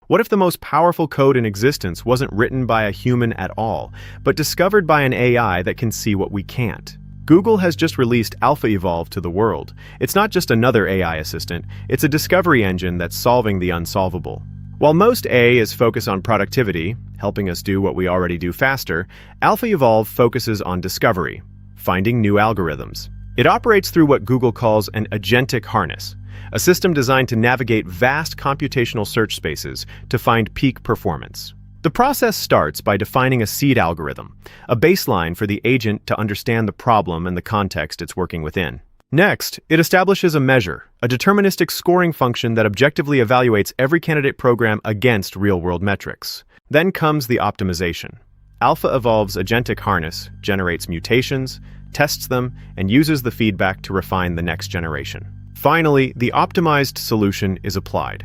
What if the most powerful code in existence wasn't written by a human at all, but discovered by an AI that can see what we can't? Google has just released AlphaEvolve to the world. It's not just another AI assistant, it's a discovery engine that's solving the unsolvable. While most AI is focused on productivity, helping us do what we already do faster, AlphaEvolve focuses on discovery, finding new algorithms. It operates through what Google calls an agentic harness, a system designed to navigate vast computational search spaces to find peak performance. The process starts by defining a seed algorithm, a baseline for the agent to understand the problem and the context it's working within. Next, it establishes a measure, a deterministic scoring function that objectively evaluates every candidate program against real-world metrics. Then comes the optimization. AlphaEvolve's agentic harness generates mutations, tests them, and uses the feedback to refine the next generation. Finally, the optimized solution is applied.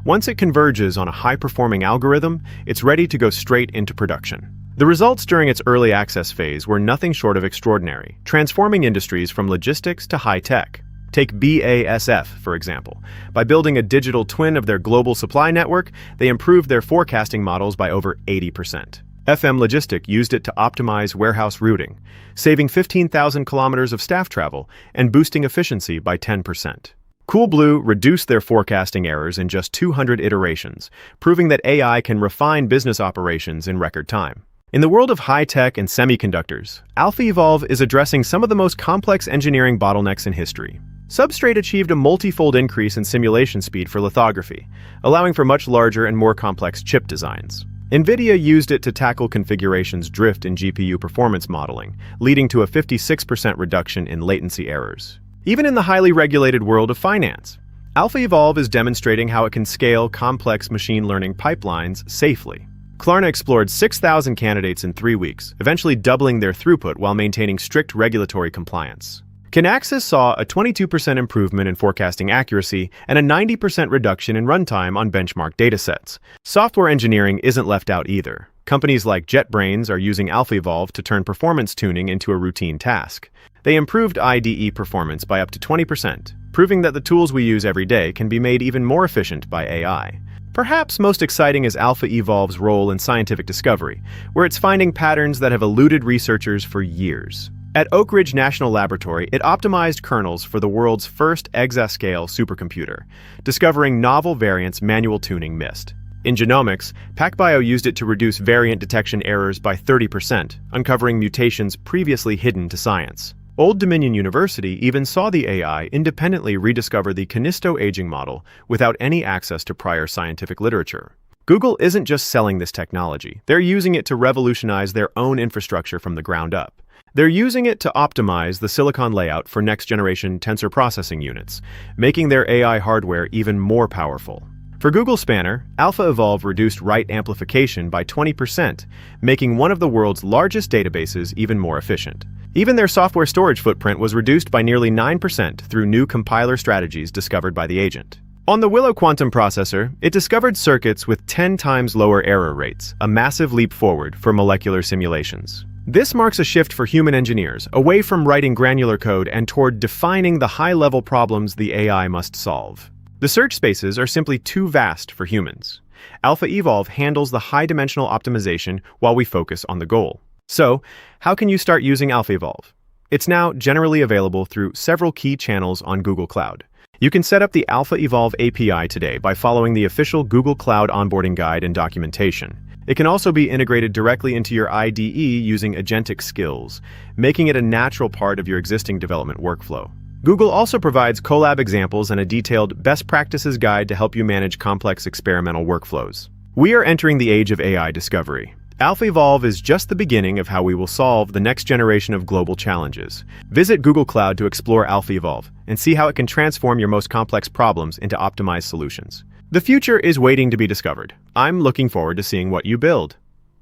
Once it converges on a high-performing algorithm, it's ready to go straight into production. The results during its early access phase were nothing short of extraordinary, transforming industries from logistics to high-tech. Take BASF, for example. By building a digital twin of their global supply network, they improved their forecasting models by over 80%. FM Logistic used it to optimize warehouse routing, saving 15,000 kilometers of staff travel and boosting efficiency by 10%. Coolblue reduced their forecasting errors in just 200 iterations, proving that AI can refine business operations in record time. In the world of high-tech and semiconductors, AlphaEvolve is addressing some of the most complex engineering bottlenecks in history. Substrate achieved a multi-fold increase in simulation speed for lithography, allowing for much larger and more complex chip designs. NVIDIA used it to tackle configurations drift in GPU performance modeling, leading to a 56% reduction in latency errors. Even in the highly regulated world of finance, AlphaEvolve is demonstrating how it can scale complex machine learning pipelines safely. Klarna explored 6,000 candidates in 3 weeks, eventually doubling their throughput while maintaining strict regulatory compliance. Kinaxis saw a 22% improvement in forecasting accuracy and a 90% reduction in runtime on benchmark datasets. Software engineering isn't left out either. Companies like JetBrains are using AlphaEvolve to turn performance tuning into a routine task. They improved IDE performance by up to 20%, proving that the tools we use every day can be made even more efficient by AI. Perhaps most exciting is AlphaEvolve's role in scientific discovery, where it's finding patterns that have eluded researchers for years. At Oak Ridge National Laboratory, it optimized kernels for the world's first exascale supercomputer, discovering novel variants manual tuning missed. In genomics, PacBio used it to reduce variant detection errors by 30%, uncovering mutations previously hidden to science. Old Dominion University even saw the AI independently rediscover the Canisto aging model without any access to prior scientific literature. Google isn't just selling this technology, they're using it to revolutionize their own infrastructure from the ground up. They're using it to optimize the silicon layout for next-generation tensor processing units, making their AI hardware even more powerful. For Google Spanner, AlphaEvolve reduced write amplification by 20%, making one of the world's largest databases even more efficient. Even their software storage footprint was reduced by nearly 9% through new compiler strategies discovered by the agent. On the Willow quantum processor, it discovered circuits with 10 times lower error rates, a massive leap forward for molecular simulations. This marks a shift for human engineers, away from writing granular code and toward defining the high-level problems the AI must solve. The search spaces are simply too vast for humans. AlphaEvolve handles the high-dimensional optimization while we focus on the goal. So, how can you start using AlphaEvolve? It's now generally available through several key channels on Google Cloud. You can set up the AlphaEvolve API today by following the official Google Cloud onboarding guide and documentation. It can also be integrated directly into your IDE using agentic skills, making it a natural part of your existing development workflow. Google also provides collab examples and a detailed best practices guide to help you manage complex experimental workflows. We are entering the age of AI discovery. AlphaEvolve is just the beginning of how we will solve the next generation of global challenges. Visit Google Cloud to explore AlphaEvolve and see how it can transform your most complex problems into optimized solutions. The future is waiting to be discovered. I'm looking forward to seeing what you build.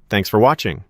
Thanks for watching.